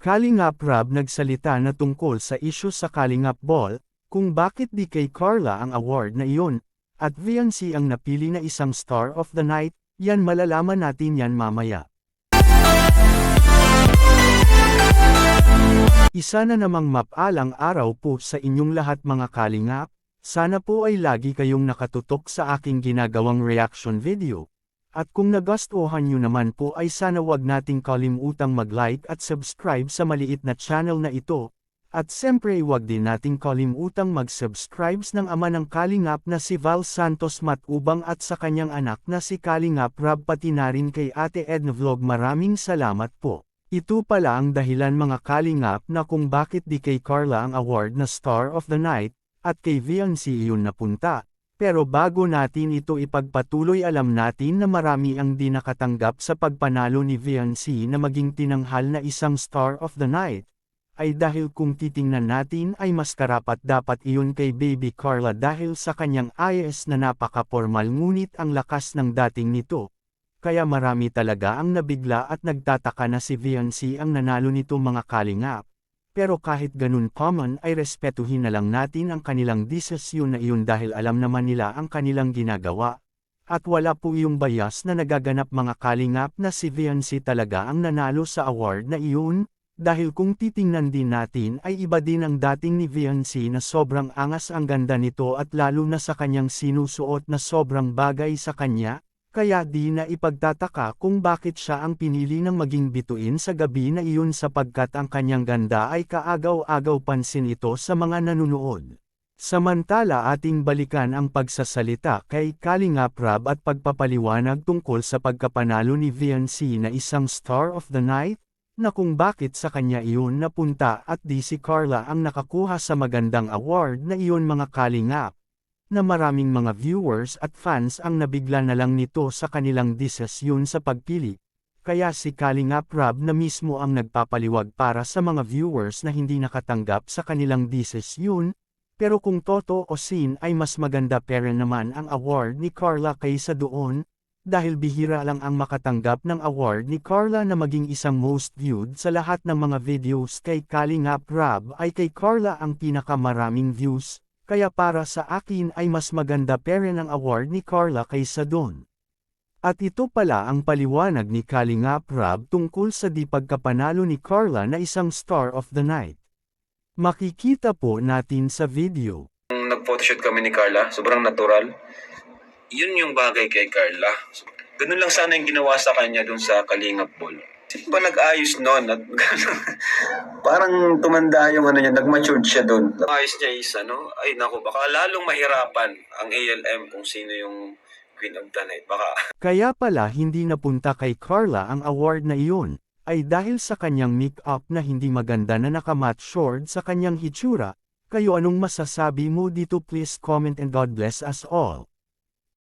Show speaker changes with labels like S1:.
S1: Kalingap Rab nagsalita na tungkol sa issue sa Kalingap Ball, kung bakit di kay Carla ang award na iyon, at Viancy ang napili na isang Star of the Night, yan malalaman natin yan mamaya. Isa na namang mapalang araw po sa inyong lahat mga Kalingap, sana po ay lagi kayong nakatutok sa aking ginagawang reaction video. At kung nagustuhan nyo naman po ay sana wag nating kalimutang mag-like at subscribe sa maliit na channel na ito. At siyempre wag din nating kalimutang mag-subscribe ng ama ng Kalingap na si Val Santos Matubang at sa kanyang anak na si Kalingap Rab pati na rin kay Ate Edna Vlog. Maraming salamat po. Ito pala ang dahilan mga Kalingap na kung bakit di kay Carla ang award na Star of the Night, at kay Viancy iyon napunta. Pero bago natin ito ipagpatuloy alam natin na marami ang di nakatanggap sa pagpanalo ni Viancy na maging tinanghal na isang Star of the Night. Ay dahil kung titingnan natin ay mas karapat dapat iyon kay Baby Carla dahil sa kanyang ayos na napaka-formal ngunit ang lakas ng dating nito. Kaya marami talaga ang nabigla at nagtataka na si Viancy ang nanalo nito mga Kalingap. Pero kahit ganun common ay respetuhin na lang natin ang kanilang desisyon na iyon dahil alam naman nila ang kanilang ginagawa. At wala po yung bias na nagaganap mga Kalingap na si Viancy talaga ang nanalo sa award na iyon, dahil kung titingnan din natin ay iba din ang dating ni Viancy na sobrang angas ang ganda nito at lalo na sa kanyang sinusuot na sobrang bagay sa kanya. Kaya di na ipagtataka kung bakit siya ang pinili ng maging bituin sa gabi na iyon sapagkat ang kanyang ganda ay kaagaw-agaw pansin ito sa mga nanunood. Samantala ating balikan ang pagsasalita kay Kalingap Rab at pagpapaliwanag tungkol sa pagkapanalo ni Viancy na isang Star of the Night, na kung bakit sa kanya iyon napunta at di si Carla ang nakakuha sa magandang award na iyon mga Kalingap. Na maraming mga viewers at fans ang nabigla na lang nito sa kanilang desisyon sa pagpili. Kaya si Kalingap Rab na mismo ang nagpapaliwag para sa mga viewers na hindi nakatanggap sa kanilang desisyon, pero kung totoosin ay mas maganda pera naman ang award ni Carla kaysa doon, dahil bihira lang ang makatanggap ng award ni Carla na maging isang most viewed sa lahat ng mga videos kay Kalingap Rab ay kay Carla ang pinakamaraming views. Kaya para sa akin ay mas maganda pa rin ang award ni Carla kaysa doon. At ito pala ang paliwanag ni Kalingap Rab tungkol sa di pagkapanalo ni Carla na isang Star of the Night. Makikita po natin sa video.
S2: Nag-photoshoot kami ni Carla, sobrang natural. Yun yung bagay kay Carla. Ganun lang sana yung ginawa sa kanya dun sa Kalingap Ball. Sino ba nag-ayos nun? At parang tumanda yung ano niya, nag-matured siya doon. Ayos niya is ay naku, baka lalong mahirapan ang ALM kung sino yung Queen of the Night. Baka.
S1: Kaya pala hindi napunta kay Carla ang award na iyon, ay dahil sa kanyang make-up na hindi maganda na nakamat short sa kanyang hitsura. Kayo anong masasabi mo dito? Please comment and God bless us all.